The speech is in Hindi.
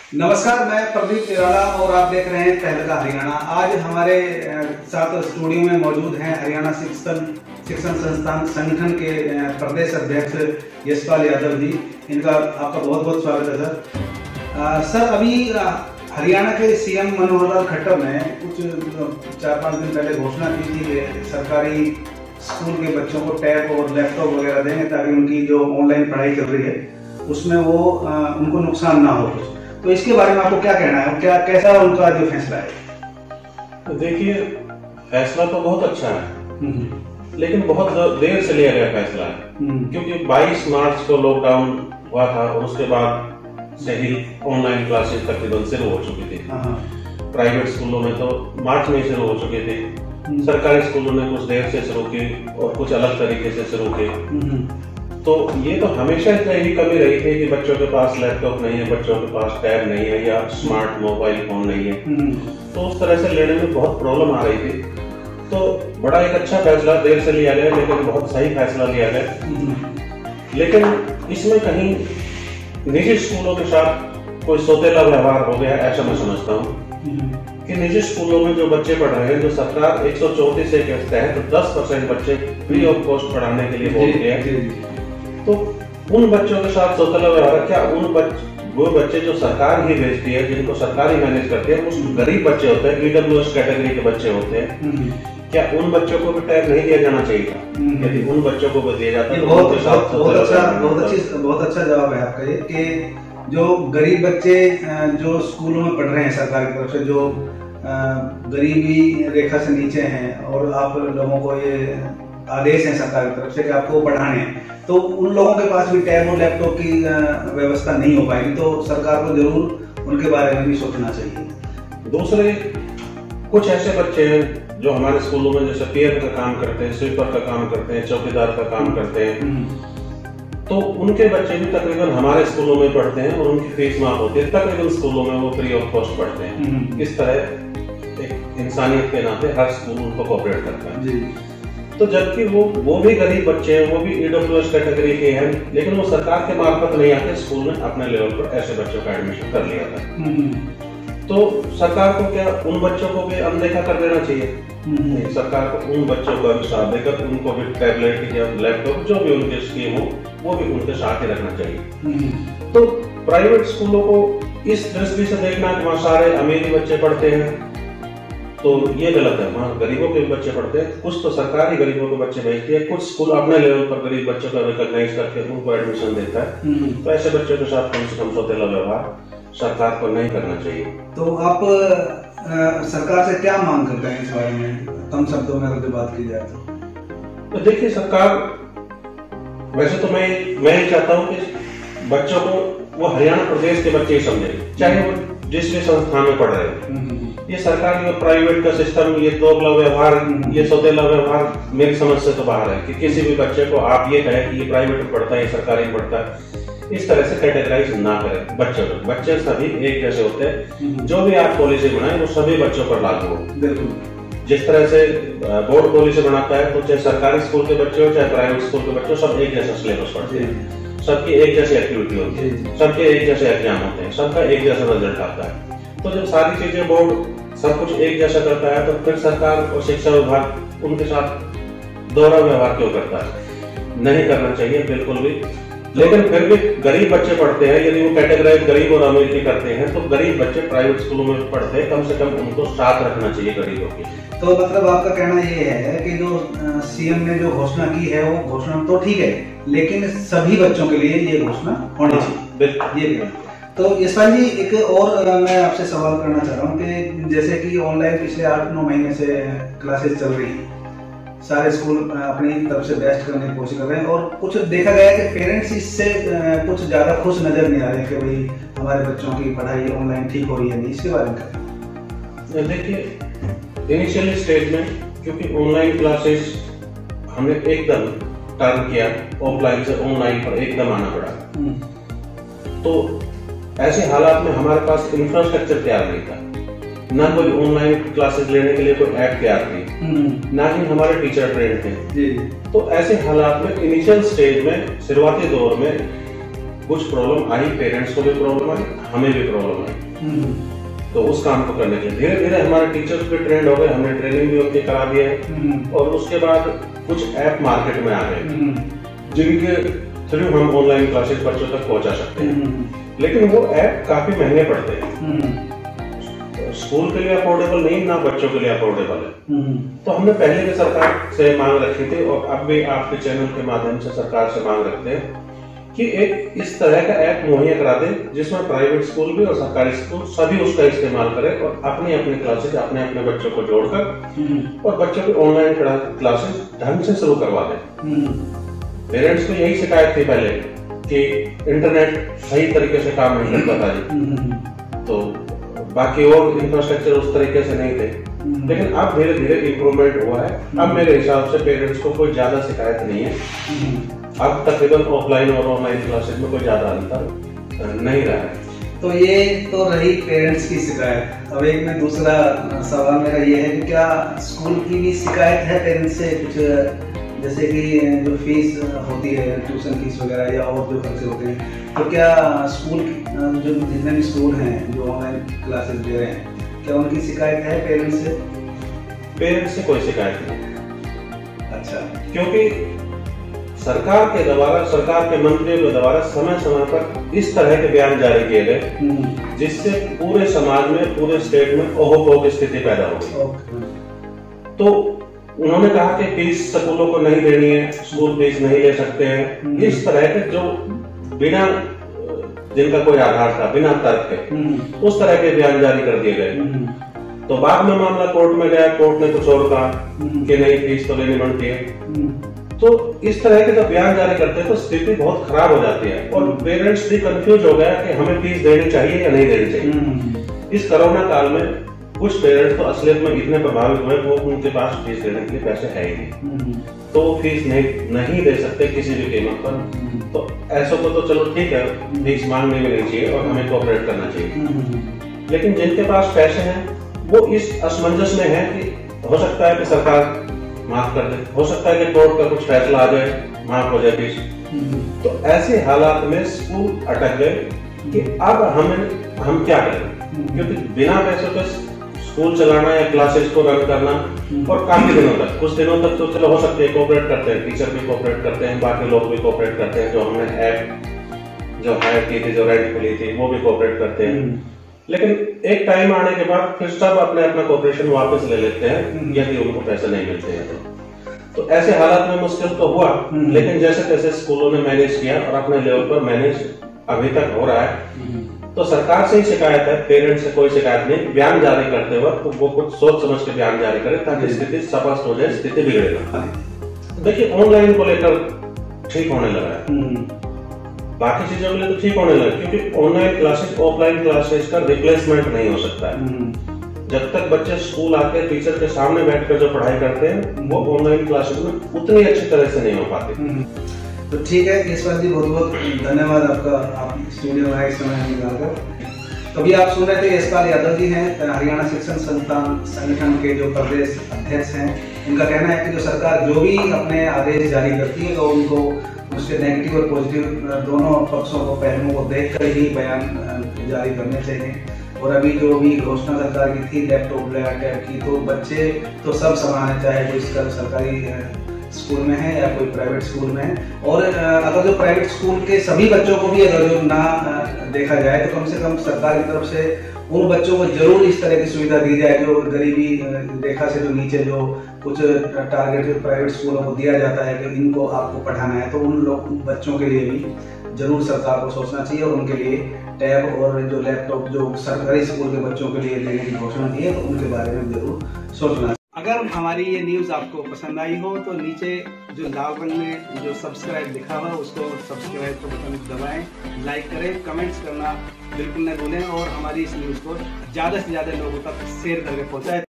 नमस्कार, मैं प्रदीप निराला और आप देख रहे हैं तहलका हरियाणा। आज हमारे साथ स्टूडियो में मौजूद हैं हरियाणा शिक्षण संस्थान संगठन के प्रदेश अध्यक्ष यशपाल यादव जी। इनका आपका बहुत बहुत स्वागत है सर। सर, अभी हरियाणा के सीएम मनोहर लाल खट्टर ने कुछ 4-5 दिन पहले घोषणा की थी कि सरकारी स्कूल के बच्चों को टैब और लैपटॉप वगैरह देंगे ताकि उनकी जो ऑनलाइन पढ़ाई चल रही है उसमें वो उनको नुकसान ना हो। तो इसके बारे में आपको क्या कहना है, क्या कैसा उनका जो फैसला है? तो देखिए, फैसला तो बहुत अच्छा है, लेकिन बहुत देर से लिया गया फैसला है, क्योंकि 22 मार्च को लॉकडाउन हुआ था और उसके बाद से ही ऑनलाइन क्लासेस तकरीबन शुरू हो चुकी थी। प्राइवेट स्कूलों में तो मार्च में शुरू हो चुकी थी, सरकारी स्कूलों ने कुछ देर से शुरू की और कुछ अलग तरीके से शुरू की। तो ये तो हमेशा ही कमी रही थी कि बच्चों के पास लैपटॉप नहीं है, बच्चों के पास टैब नहीं है या स्मार्ट मोबाइल फोन नहीं है। तो उस तरह से लेने में बहुत प्रॉब्लम आ रही थी। तो बड़ा एक अच्छा फैसला देर से लिया गया, लेकिन बहुत सही फैसला लिया गया। लेकिन इसमें कहीं निजी स्कूलों के साथ कोई सौतेला व्यवहार हो गया, ऐसा मैं समझता हूँ कि निजी स्कूलों में जो बच्चे पढ़ रहे हैं, जो सरकार 134 से के तहत 10% बच्चे फ्री ऑफ कॉस्ट पढ़ाने के लिए बोलती है, तो उन बच्चों के साथ सौतेला व्यवहार क्या वो बच्चे जो सरकार ही भेजती है, जिनको सरकार ही मैनेज करती है, उस गरीब बच्चे होते हैं, EWS कैटेगरी के बच्चे होते हैं, क्या उन बच्चों को भी टैब नहीं दिया जाना चाहिए था? यदि उन बच्चों को भी दिया जाता है, बहुत अच्छा जवाब है आपका ये कि जो गरीब बच्चे जो स्कूलों में पढ़ रहे हैं सरकार की तरफ से, जो गरीबी रेखा से नीचे हैं और आप लोगों को ये आदेश है सरकार की तरफ से कि आपको पढ़ाने हैं, तो उन लोगों के पास भी टैब और लैपटॉप की व्यवस्था नहीं हो पाएगी। तो सरकार को जरूर उनके बारे में भी सोचना चाहिए। दूसरे कुछ ऐसे बच्चे हैं जो हमारे स्कूलों में जैसे पीएम का काम करते हैं, स्वीपर का काम करते हैं, चौकीदार का काम करते हैं, तो उनके बच्चे भी तकरीबन हमारे स्कूलों में पढ़ते हैं और उनकी फीस माफ होती है। तकरीबन स्कूलों में वो फ्री ऑफ कॉस्ट पढ़ते हैं। इस तरह एक इंसानियत के नाते हर स्कूल उनको कोऑपरेट करता है। तो जबकि वो भी गरीब बच्चे हैं, वो भी EWS कैटेगरी के हैं, लेकिन वो सरकार के मार्फत नहीं आते, स्कूल में अपने लेवल पर ऐसे बच्चों का एडमिशन कर लिया था। तो सरकार को क्या उन बच्चों को भी अनदेखा कर देना चाहिए? सरकार को उन बच्चों का भी साथ देकर उनको भी टैबलेट या लैपटॉप जो भी उनके स्कीम हो वो भी उनके साथ ही रखना चाहिए। तो प्राइवेट स्कूलों को इस दृष्टि से देखना कि वहाँ सारे अमीरी बच्चे पढ़ते हैं, तो ये गलत है। वहाँ गरीबों के बच्चे पढ़ते हैं, कुछ तो सरकार ही गरीबों के बच्चे भेजती है, कुछ स्कूल अपने लेवल पर गरीब बच्चों का रिकॉग्नाइज करके उनको एडमिशन देता है। तो ऐसे बच्चों के साथ कम से कम सौतेला व्यवहार सरकार को नहीं करना चाहिए। तो आप सरकार से क्या मांग करते हैं इस बारे में, कम शब्दों में अगर बात की जाए तो देखिए, सरकार वैसे तो मैं ये चाहता हूँ कि बच्चों को वो हरियाणा प्रदेश के बच्चे ही समझे, चाहे वो जिस भी संस्थान में पढ़ रहे हैं। ये सरकारी और प्राइवेट का सिस्टम, ये दोगला व्यवहार, ये सौतेला व्यवहार मेरी समझ से तो बाहर है कि किसी भी बच्चे को आप ये कहें कि ये प्राइवेट में पढ़ता है, ये सरकारी में पढ़ता है, इस तरह से कैटेगराइज ना करें बच्चों को। बच्चे सभी एक जैसे होते हैं, जो भी आप पॉलिसी बनाए वो सभी बच्चों पर लागू हो। जिस तरह से बोर्ड पॉलिसी बनाता है, तो चाहे सरकारी स्कूल के बच्चे हो चाहे प्राइवेट स्कूल के बच्चे, सब एक जैसा सिलेबस पढ़ते हैं, सबकी एक जैसी एक्टिविटी होती है, सबके एक जैसे एग्जाम होते हैं, सबका एक जैसा रिजल्ट आता है। तो जब सारी चीजें बोर्ड सब कुछ एक जैसा करता है, तो फिर सरकार और शिक्षा विभाग उनके साथ दोहरा व्यवहार क्यों करता है? नहीं करना चाहिए बिल्कुल भी। लेकिन फिर भी गरीब बच्चे पढ़ते हैं, यदि वो कैटेगराइज गरीब और अमीर की करते हैं, तो गरीब बच्चे प्राइवेट स्कूलों में पढ़ते हैं, कम से कम उनको साथ रखना चाहिए गरीबों की। तो मतलब आपका कहना ये है कि जो सीएम ने जो घोषणा की है वो घोषणा तो ठीक है, लेकिन सभी बच्चों के लिए ये घोषणा होनी चाहिए। बिल्कुल, ये भी। तो यशपाल जी, एक और मैं आपसे सवाल करना चाह रहा हूँ कि जैसे कि ऑनलाइन पिछले 8-9 महीने से क्लासेस चल रही हैं, सारे स्कूल अपनी तरफ से बेस्ट करने की कोशिश कर रहे हैं और कुछ देखा गया है कि पेरेंट्स इससे कुछ ज्यादा खुश नजर नहीं आ रहे कि भाई हमारे बच्चों की पढ़ाई ऑनलाइन ठीक हो रही है नहीं। इसके बारे में क्या? देखिए, इनिशियल स्टेज में क्योंकि ऑनलाइन क्लासेस हमने एकदम टर्न किया, ऑफलाइन से ऑनलाइन पर एकदम आना पड़ा, तो ऐसे हालात में हमारे पास इंफ्रास्ट्रक्चर तैयार नहीं था, ना कोई ऑनलाइन क्लासेस लेने के लिए कोई ऐप तैयार थी, ना ही हमारे टीचर ट्रेन थे। तो ऐसे हालात में इनिशियल स्टेज में, शुरुआती दौर में कुछ प्रॉब्लम आई, पेरेंट्स को भी प्रॉब्लम आई, हमें भी प्रॉब्लम आई। तो उस काम को करने के लिए धीरे धीरे हमारे टीचर्स भी ट्रेंड हो गए, हमने ट्रेनिंग भी उनकी करा दी है, और उसके बाद कुछ ऐप मार्केट में आ गए जिनके थ्रू हम ऑनलाइन क्लासेस बच्चों तक पहुंचा सकते हैं। लेकिन वो ऐप काफी महंगे पड़ते हैं, स्कूल के लिए अफोर्डेबल नहीं, ना बच्चों के लिए अफोर्डेबल है। तो हमने पहले भी सरकार से मांग रखी थी, और अब भी आपके चैनल के माध्यम से सरकार से मांग रखते हैं कि एक इस तरह का ऐप मुहैया करा दे जिसमें प्राइवेट स्कूल भी और सरकारी स्कूल सभी उसका इस्तेमाल करें और अपनी अपनी क्लासेस अपने अपने बच्चों को जोड़कर और बच्चों की ऑनलाइन क्लासेस ढंग से शुरू करवा दें। पेरेंट्स को यही शिकायत थी पहले कि इंटरनेट सही तरीके से काम नहीं करता था जी, तो बाकी और इंफ्रास्ट्रक्चर उस तरीके से नहीं थे। लेकिन अब धीरे धीरे इम्प्रूवमेंट हुआ है। अब मेरे हिसाब से पेरेंट्स को कोई ज्यादा शिकायत नहीं है। अब तकरीबन ऑफलाइन और ऑनलाइन क्लासेस में कोई ज्यादा अंतर नहीं रहा है। तो ये तो रही पेरेंट्स की शिकायत। अब एक में दूसरा सवाल मेरा ये है कि क्या स्कूल की भी शिकायत है पेरेंट्स से कुछ, जैसे कि जो फीस होती है, ट्यूशन फीस वगैरह या और जो खर्चे होते हैं, तो क्या स्कूल जो जितने भी स्कूल हैं जो ऑनलाइन क्लासेस दे रहे हैं, क्या उनकी शिकायत है पेरेंट्स से? पेरेंट्स से कोई शिकायत नहीं। अच्छा, क्योंकि सरकार के द्वारा, सरकार के मंत्रियों के द्वारा समय समय पर इस तरह के बयान जारी किए गए जिससे पूरे समाज में, पूरे स्टेट में ओहो की स्थिति पैदा हो गई। तो उन्होंने कहा कि फीस स्कूलों को नहीं देनी है, स्कूल फीस नहीं ले सकते हैं, इस तरह के जो बिना जिनका कोई आधार था, बिना तर्क के उस तरह के बयान जारी कर दिए गए। तो बाद में मामला कोर्ट में गया, कोर्ट ने कुछ और कहा कि नहीं, फीस तो लेनी बनती है। तो इस तरह के जब बयान जारी करते हैं तो स्थिति बहुत खराब हो जाती है और पेरेंट्स भी कंफ्यूज हो गया कि हमें फीस देनी चाहिए या नहीं देनी चाहिए। इस कोरोना काल में कुछ पेरेंट्स तो असलियत में इतने प्रभावित हुए वो उनके पास फीस देने के लिए पैसे है ही नहीं, तो फीस नहीं दे सकते किसी भी कीमत पर। तो ऐसा तो चलो ठीक है, फीस मांगनी भी नहीं चाहिए और हमें कोऑपरेट करना चाहिए। लेकिन जिनके पास पैसे हैं वो इस असमंजस में है कि हो सकता है कि सरकार माफ कर दे, हो सकता है कि कोर्ट का कुछ फैसला आ जाए, माफ हो जाए फीस। तो ऐसे हालात में स्कूल अटक गए कि अब हम क्या करें, क्योंकि बिना पैसों के स्कूल चलाना या क्लासेस को रन करना और काफी दिनों तक, कुछ दिनों तक तो चलो हो सकते है कोऑपरेट करते हैं, टीचर भी कोऑपरेट करते हैं, बाकी लोग भी कोऑपरेट करते हैं, जो हमने ऐप जो हायर की थी, जो रेंट पे ली थी, वो भी कोऑपरेट करते हैं। लेकिन एक टाइम आने के बाद फिर सब अपने अपना कोऑपरेशन वापस ले लेते हैं यदि उनको पैसे नहीं मिलते हैं तो ऐसे हालात में मुश्किल तो हुआ, लेकिन जैसे तैसे स्कूलों ने मैनेज किया और अपने लेवल पर मैनेज अभी तक हो रहा है। तो सरकार से ही शिकायत है, पेरेंट्स से कोई शिकायत नहीं। बयान जारी करते वक्त तो वो कुछ सोच समझ के बयान जारी करे ताकि स्थिति स्पष्ट हो जाए, स्थिति बिगड़े ना। देखिए ऑनलाइन को लेकर ठीक होने लगा है, बाकी चीजों के लिए तो ठीक होने लगे, क्योंकि ऑनलाइन क्लासेस ऑफलाइन क्लासेस का रिप्लेसमेंट नहीं हो सकता है। जब तक बच्चे स्कूल आके टीचर के सामने बैठकर जो पढ़ाई करते हैं वो ऑनलाइन क्लासेस में उतनी अच्छी तरह से नहीं हो पाती। तो ठीक है यशवंत जी, बहुत बहुत धन्यवाद आपका, आप स्टूडियो में आए समय निकालकर। तो अभी आप सुन रहे थे यशपाल यादव जी हैं, हरियाणा शिक्षण संस्थान संगठन के जो प्रदेश अध्यक्ष हैं। उनका कहना है कि जो सरकार जो भी अपने आदेश जारी करती है तो उनको उसके नेगेटिव और पॉजिटिव दोनों पक्षों को, पहलुओं को देखकर ही बयान जारी करने चाहिए। और अभी जो भी घोषणा सरकार की थी लैपटॉप टैब की, तो बच्चे तो सब समान है, चाहे वो इसका सरकारी स्कूल में है या कोई प्राइवेट स्कूल में है। और अगर जो प्राइवेट स्कूल के सभी बच्चों को भी अगर जो ना देखा जाए तो कम से कम सरकार की तरफ से उन बच्चों को जरूर इस तरह की सुविधा दी जाए जो गरीबी रेखा से जो नीचे जो कुछ टारगेटेड प्राइवेट स्कूलों को दिया जाता है कि इनको आपको पढ़ाना है, तो उन लोग बच्चों के लिए भी जरूर सरकार को सोचना चाहिए और उनके लिए टैब और जो लैपटॉप जो सरकारी स्कूल के बच्चों के लिए देने की घोषणा की है तो उनके बारे में जरूर सोचना। अगर हमारी ये न्यूज़ आपको पसंद आई हो तो नीचे जो लाल रंग में जो सब्सक्राइब लिखा हुआ उसको सब्सक्राइब को बटन दबाएं, लाइक करें, कमेंट्स करना बिल्कुल न भूलें और हमारी इस न्यूज़ को ज़्यादा से ज़्यादा लोगों तक शेयर करके पहुँचाएं।